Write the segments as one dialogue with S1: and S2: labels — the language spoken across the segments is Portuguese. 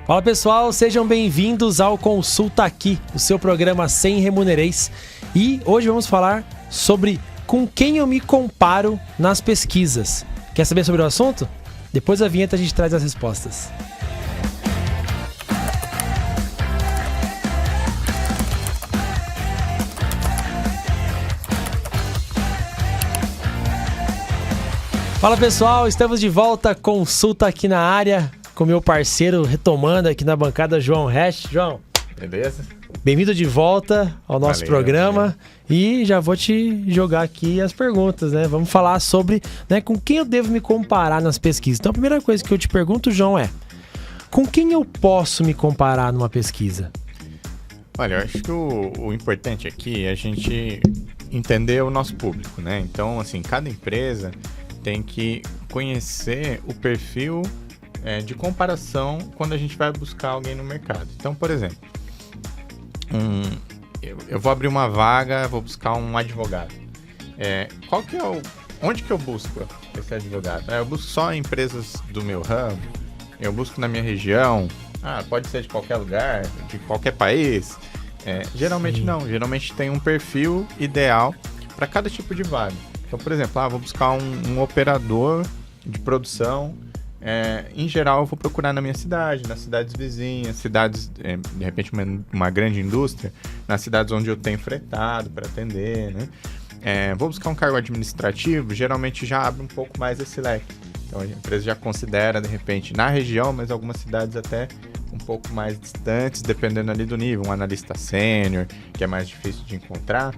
S1: Fala pessoal, sejam bem-vindos ao Consulta Aqui, o seu programa sem remunereis. E hoje vamos falar sobre com quem eu me comparo nas pesquisas. Quer saber sobre o assunto? Depois da vinheta a gente traz as respostas. Fala pessoal, estamos de volta, Consulta Aqui na área, com meu parceiro retomando aqui na bancada, João Hash. João,
S2: beleza?
S1: Bem-vindo de volta ao nosso programa. E já vou te jogar aqui as perguntas, né? Vamos falar sobre, né, com quem eu devo me comparar nas pesquisas. Então a primeira coisa que eu te pergunto, João, é com quem eu posso me comparar numa pesquisa?
S2: Olha, eu acho que o importante aqui é a gente entender o nosso público, né? Então, assim, cada empresa tem que conhecer o perfil de comparação quando a gente vai buscar alguém no mercado. Então, por exemplo, eu vou abrir uma vaga, vou buscar um advogado. Onde que eu busco esse advogado? Eu busco só empresas do meu ramo? Eu busco na minha região? Pode ser de qualquer lugar, de qualquer país? Geralmente não. Geralmente tem um perfil ideal para cada tipo de vaga. Então, por exemplo, vou buscar um operador de produção. Em geral, eu vou procurar na minha cidade, nas cidades vizinhas, cidades, de repente, uma grande indústria, nas cidades onde eu tenho fretado para atender, né? Vou buscar um cargo administrativo, geralmente já abre um pouco mais esse leque. Então, a empresa já considera, de repente, na região, mas algumas cidades até um pouco mais distantes, dependendo ali do nível. Um analista sênior, que é mais difícil de encontrar.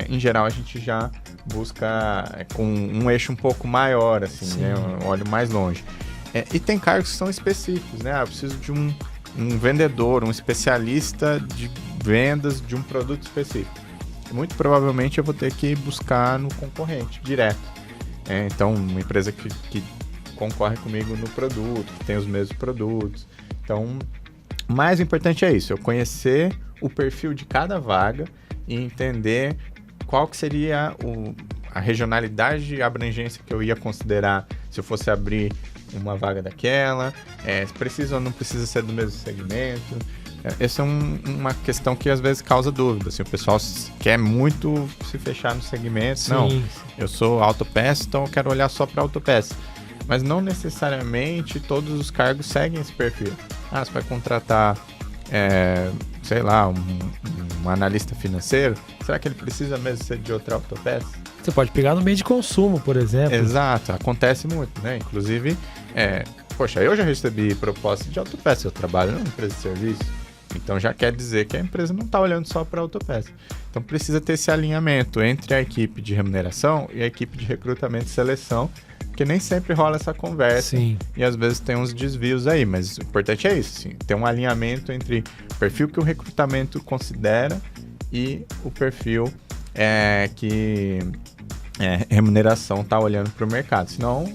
S2: Em geral, a gente já busca com um eixo um pouco maior, assim, né? Um olho mais longe. E tem cargos que são específicos, né? Eu preciso de um vendedor, um especialista de vendas de um produto específico. Muito provavelmente eu vou ter que buscar no concorrente, direto. Então, uma empresa que concorre comigo no produto, que tem os mesmos produtos. Então, o mais importante é isso, eu conhecer o perfil de cada vaga e entender qual que seria a regionalidade e a abrangência que eu ia considerar se eu fosse abrir uma vaga daquela, precisa ou não precisa ser do mesmo segmento. Essa é uma questão que às vezes causa dúvida, assim, o pessoal quer muito se fechar no segmento. Sim. Não, eu sou autopeça, então eu quero olhar só para autopeça. Mas não necessariamente todos os cargos seguem esse perfil. Você vai contratar, sei lá, um analista financeiro, será que ele precisa mesmo ser de outra autopeça?
S1: Você pode pegar no meio de consumo, por exemplo.
S2: Exato, acontece muito, né? Inclusive, eu já recebi proposta de autopeça, eu trabalho numa empresa de serviço, então já quer dizer que a empresa não está olhando só para autopeça. Então precisa ter esse alinhamento entre a equipe de remuneração e a equipe de recrutamento e seleção, porque nem sempre rola essa conversa. Sim. E às vezes tem uns desvios aí, mas o importante é isso, sim, ter um alinhamento entre o perfil que o recrutamento considera e o perfil que remuneração está olhando para o mercado. Senão,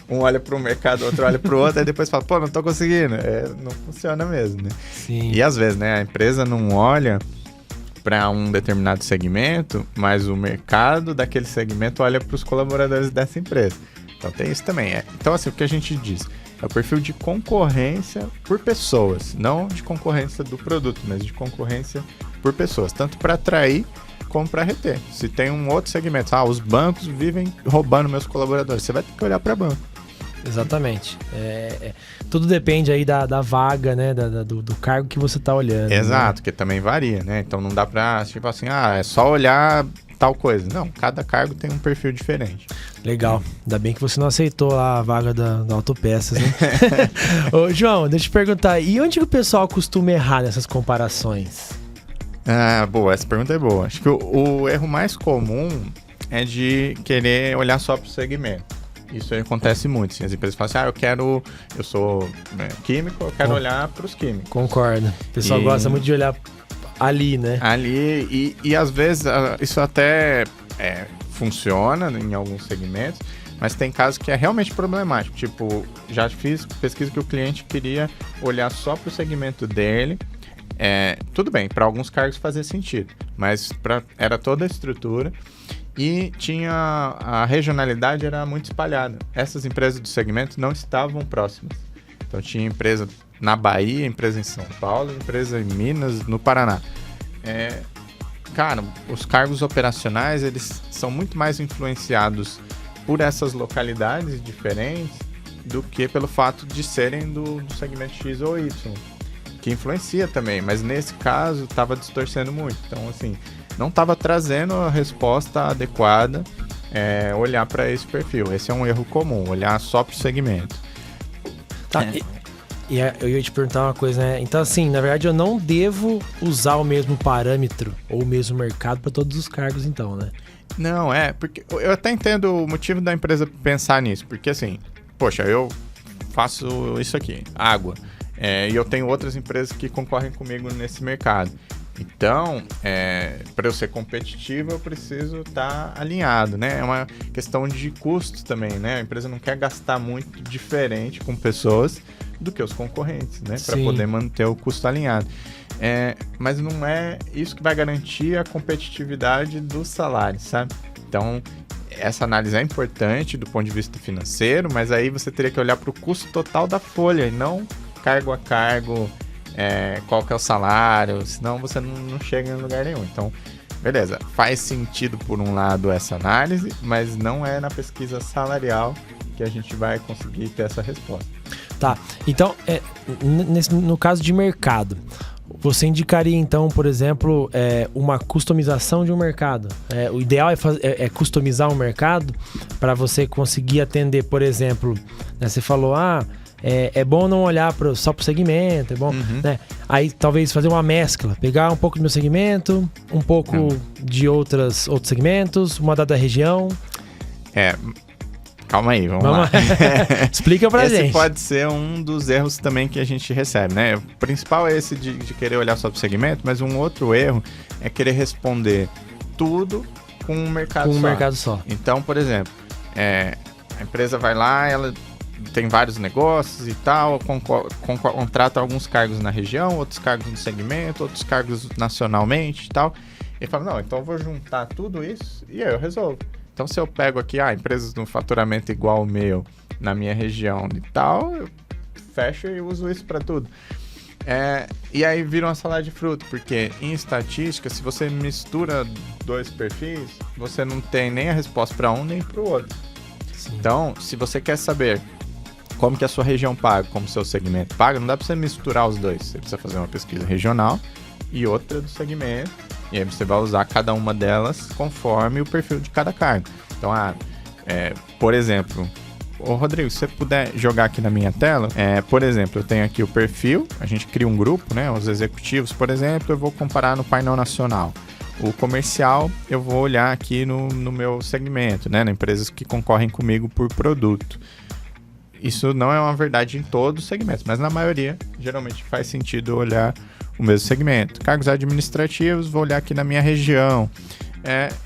S2: um olha para o mercado, outro olha para o outro, e depois fala, não estou conseguindo. Não funciona mesmo, né? Sim. E às vezes, né, a empresa não olha para um determinado segmento, mas o mercado daquele segmento olha para os colaboradores dessa empresa. Então tem isso também. Então, assim, o que a gente diz é o perfil de concorrência por pessoas, não de concorrência do produto, mas de concorrência por pessoas, tanto para atrair como para reter. Se tem um outro segmento, os bancos vivem roubando meus colaboradores, você vai ter que olhar para banco.
S1: Exatamente. Tudo depende aí da vaga, né, do cargo que você está olhando.
S2: Exato,
S1: né?
S2: Que também varia, né? Então não dá para, tipo assim, é só olhar tal coisa. Não, cada cargo tem um perfil diferente.
S1: Legal. Ainda bem que você não aceitou a vaga da Autopeças, né? Ô, João, deixa eu te perguntar, e onde que o pessoal costuma errar nessas comparações?
S2: Boa, essa pergunta é boa. Acho que o erro mais comum é de querer olhar só para o segmento. Isso acontece muito. Assim, as empresas falam assim, eu sou químico, eu quero olhar para os químicos.
S1: Concordo. O pessoal gosta muito de olhar ali, né?
S2: Ali, e às vezes isso até funciona em alguns segmentos, mas tem casos que é realmente problemático. Tipo, já fiz pesquisa que o cliente queria olhar só para o segmento dele. Tudo bem, para alguns cargos fazia sentido, mas era toda a estrutura e a regionalidade era muito espalhada. Essas empresas do segmento não estavam próximas. Então tinha empresa na Bahia, empresa em São Paulo, empresa em Minas, no Paraná. Cara, os cargos operacionais, eles são muito mais influenciados por essas localidades diferentes do que pelo fato de serem do segmento X ou Y, que influencia também, mas nesse caso estava distorcendo muito. Então, assim, não estava trazendo a resposta adequada, olhar para esse perfil. Esse é um erro comum, olhar só para o segmento.
S1: Tá, eu ia te perguntar uma coisa, né? Então, assim, na verdade, eu não devo usar o mesmo parâmetro ou o mesmo mercado para todos os cargos, então, né?
S2: Não, porque eu até entendo o motivo da empresa pensar nisso, porque assim, poxa, eu faço isso aqui, água, e eu tenho outras empresas que concorrem comigo nesse mercado. Então, para eu ser competitivo, eu preciso estar alinhado, né? É uma questão de custo também, né? A empresa não quer gastar muito diferente com pessoas do que os concorrentes, né? Para poder manter o custo alinhado. Mas não é isso que vai garantir a competitividade do salário, sabe? Então, essa análise é importante do ponto de vista financeiro, mas aí você teria que olhar para o custo total da folha e não cargo a cargo, qual que é o salário, senão você não chega em lugar nenhum. Então, beleza, faz sentido por um lado essa análise, mas não é na pesquisa salarial que a gente vai conseguir ter essa resposta. Tá,
S1: então, no caso de mercado, você indicaria então, por exemplo, uma customização de um mercado? O ideal é customizar um mercado para você conseguir atender, por exemplo, né, você falou, é bom não olhar só para o segmento, é bom, né? Aí talvez fazer uma mescla, pegar um pouco do meu segmento, um pouco de outros segmentos, uma dada região.
S2: Calma aí, vamos lá.
S1: Explica pra gente.
S2: Esse pode ser um dos erros também que a gente recebe, né? O principal é esse de querer olhar só para o segmento, mas um outro erro é querer responder tudo com um mercado só.
S1: Com um mercado só.
S2: Então, por exemplo, a empresa vai lá, ela tem vários negócios e tal, contrata alguns cargos na região, outros cargos no segmento, outros cargos nacionalmente e tal. E fala, não, então eu vou juntar tudo isso e aí eu resolvo. Então, se eu pego aqui, empresas de um faturamento igual ao meu na minha região e tal, eu fecho e uso isso para tudo. E aí vira uma salada de fruta, porque em estatística, se você mistura dois perfis, você não tem nem a resposta para um nem para o outro. Sim. Então, se você quer saber como que a sua região paga, como o seu segmento paga, não dá para você misturar os dois. Você precisa fazer uma pesquisa regional e outra do segmento. E aí você vai usar cada uma delas conforme o perfil de cada cargo. Então, por exemplo, Rodrigo, se você puder jogar aqui na minha tela, por exemplo, eu tenho aqui o perfil, a gente cria um grupo, né? Os executivos, por exemplo, eu vou comparar no painel nacional. O comercial, eu vou olhar aqui no meu segmento, né? Nas empresas que concorrem comigo por produto. Isso não é uma verdade em todos os segmentos, mas na maioria, geralmente faz sentido olhar o mesmo segmento. Cargos administrativos, vou olhar aqui na minha região.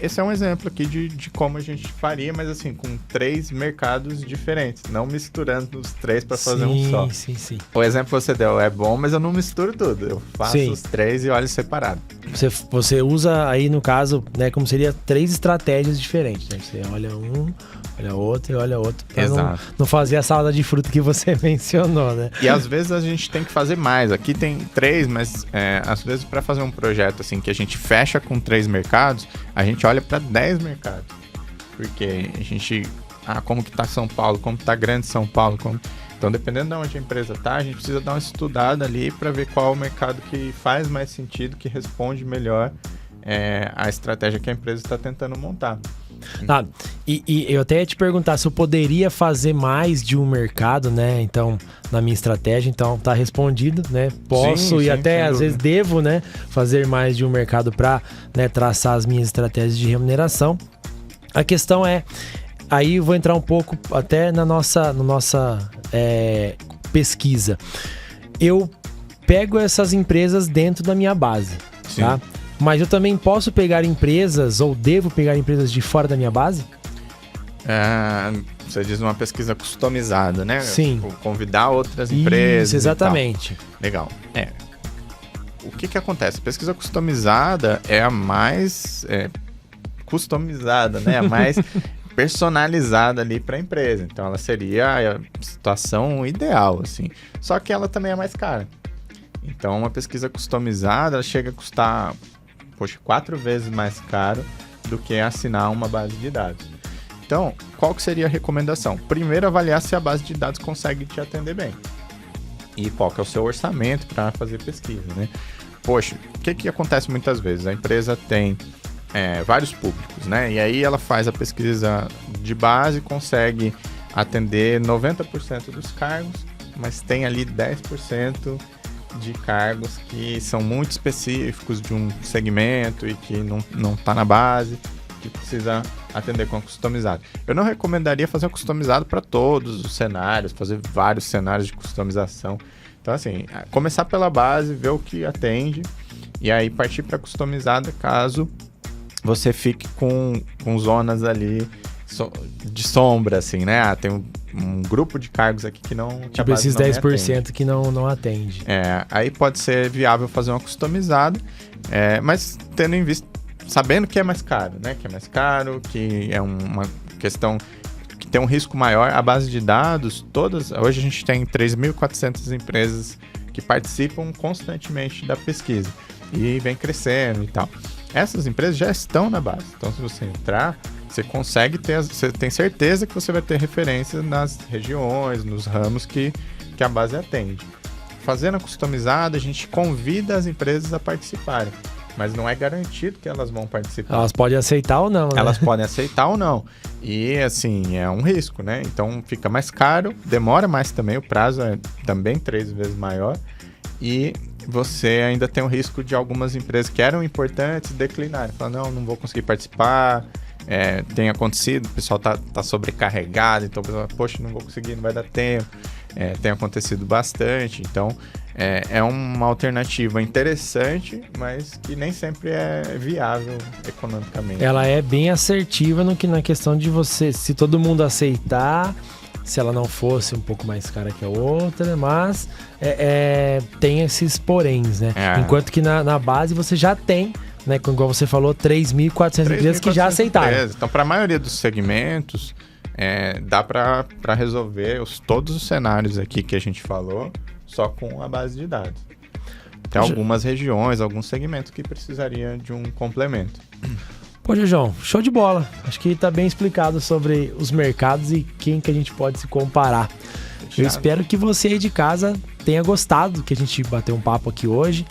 S2: Esse é um exemplo aqui de como a gente faria, mas assim, com 3 mercados diferentes, não misturando os 3 para fazer um só.
S1: Sim.
S2: O exemplo que você deu é bom, mas eu não misturo tudo. Eu faço os 3 e olho separado.
S1: Você usa aí, no caso, né, como seria 3 estratégias diferentes. Né? Você olha um, olha outro e olha outro. Pra não fazer a salada de fruta que você mencionou, né?
S2: E às vezes a gente tem que fazer mais. Aqui tem 3, mas às vezes para fazer um projeto assim que a gente fecha com 3 mercados, a gente olha para 10 mercados. Porque a gente... como que tá São Paulo? Como que tá grande São Paulo? Então, dependendo de onde a empresa tá, a gente precisa dar uma estudada ali para ver qual é o mercado que faz mais sentido, que responde melhor a estratégia que a empresa está tentando montar.
S1: E eu até ia te perguntar se eu poderia fazer mais de um mercado, né? Então, na minha estratégia, então tá respondido, né? Posso e até às vezes devo, né? Fazer mais de um mercado para, né, traçar as minhas estratégias de remuneração. A questão aí eu vou entrar um pouco até na nossa pesquisa. Eu pego essas empresas dentro da minha base, tá? Mas eu também posso pegar empresas, ou devo pegar empresas de fora da minha base?
S2: Você diz uma pesquisa customizada, né?
S1: Sim.
S2: Convidar outras empresas.
S1: Isso, exatamente.
S2: Legal. O que acontece? Pesquisa customizada é a mais customizada, né? A mais personalizada ali para a empresa. Então, ela seria a situação ideal, assim. Só que ela também é mais cara. Então, uma pesquisa customizada, ela chega a custar, 4 vezes mais caro do que assinar uma base de dados. Então, qual que seria a recomendação? Primeiro, avaliar se a base de dados consegue te atender bem. E qual que é o seu orçamento para fazer pesquisa, né? Poxa, o que acontece muitas vezes? A empresa tem vários públicos, né? E aí ela faz a pesquisa de base, consegue atender 90% dos cargos, mas tem ali 10% de cargos que são muito específicos de um segmento e que não está na base, que precisa atender com a customizado. Eu não recomendaria fazer um customizado para todos os cenários, fazer vários cenários de customização. Então, assim, começar pela base, ver o que atende e aí partir para customizada caso você fique com zonas ali de sombra, assim, né? Tem um grupo de cargos aqui que não...
S1: Tipo esses 10% que não atende.
S2: Aí pode ser viável fazer uma customizada, mas tendo em vista, sabendo que é mais caro, né? Que é mais caro, que é uma questão que tem um risco maior. A base de dados, hoje a gente tem 3.400 empresas que participam constantemente da pesquisa e vem crescendo e tal. Essas empresas já estão na base, então se você entrar, você tem certeza que você vai ter referência nas regiões, nos ramos que a base atende. Fazendo a customizada, a gente convida as empresas a participarem, mas não é garantido que elas vão participar.
S1: Elas podem aceitar ou não, né?
S2: Elas podem aceitar ou não. E, assim, é um risco, né? Então, fica mais caro, demora mais também, o prazo é também 3 vezes maior e você ainda tem o risco de algumas empresas que eram importantes declinarem. Falar, não vou conseguir participar, tem acontecido, o pessoal tá sobrecarregado, então o pessoal, poxa, não vou conseguir, não vai dar tempo. Tem acontecido bastante, então é uma alternativa interessante, mas que nem sempre é viável economicamente.
S1: Ela é bem assertiva na questão de você, se todo mundo aceitar, se ela não fosse um pouco mais cara que a outra, mas tem esses poréns, né? Enquanto que na base você já tem, né, igual você falou, 3.400 empresas que já aceitaram.
S2: Então, para a maioria dos segmentos, dá para resolver todos os cenários aqui que a gente falou só com a base de dados. Tem algumas regiões, alguns segmentos que precisariam de um complemento.
S1: Pô, João, show de bola. Acho que tá bem explicado sobre os mercados e quem que a gente pode se comparar. Eu espero que você aí de casa tenha gostado do que a gente bateu um papo aqui hoje.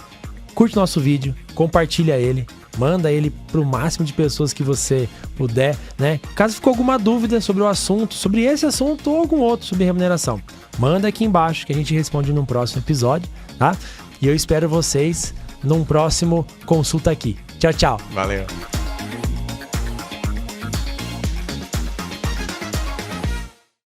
S1: Curte nosso vídeo, compartilha ele, manda ele pro máximo de pessoas que você puder, né? Caso ficou alguma dúvida sobre o assunto, sobre esse assunto ou algum outro sobre remuneração, manda aqui embaixo que a gente responde num próximo episódio, tá? E eu espero vocês num próximo Consulta Aqui. Tchau, tchau.
S2: Valeu.